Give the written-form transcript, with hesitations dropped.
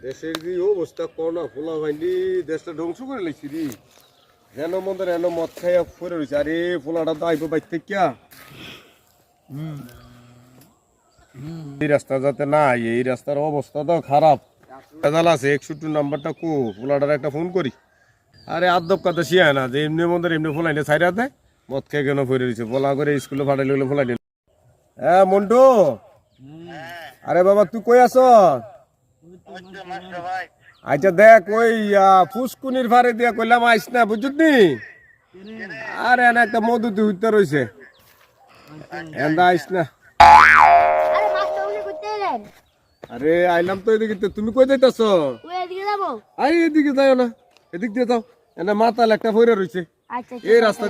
দেশের যে অবস্থা করোনা ফোলা ভাইনি দেশটা ধ্বংস করে লাগছি রে। হেন মন্দির হেন মদ খাইয়া পরে রয়েছে। আরে ফোলাটা তো আইব বাইর থেকে এই রাস্তা যাতে না এই রাস্তার অবস্থা তো খারাপ। আছে 61 নাম্বারটা কো ফোলাটার একটা ফোন করি। আরে আদব কথা শিয়া না যে এমনি মন্দির এমনি ফোলাইনে ছাইরা দেয় মদ খেয়ে কেন পরে রয়েছে বলা করে স্কুলে ফাটাইলে গেলে ফোলাই দিল। হ্যাঁ মন্টু, আরে বাবা তুই কই আছ? আচ্ছা দেখ ওই ফুসকুনির ফারে দিয়া কইলাম আইস না বুঝলি। আর এনে একটা মধু তুই হইতে রয়েছে এন্দা আইস না। আরে আইলাম তো এদিকে, তুমি কই যাইতাছ? আই এদিকে যাও না, এদিক দিয়ে যাও। এনে মাতাল একটা ফইরা রয়েছে এই রাস্তা।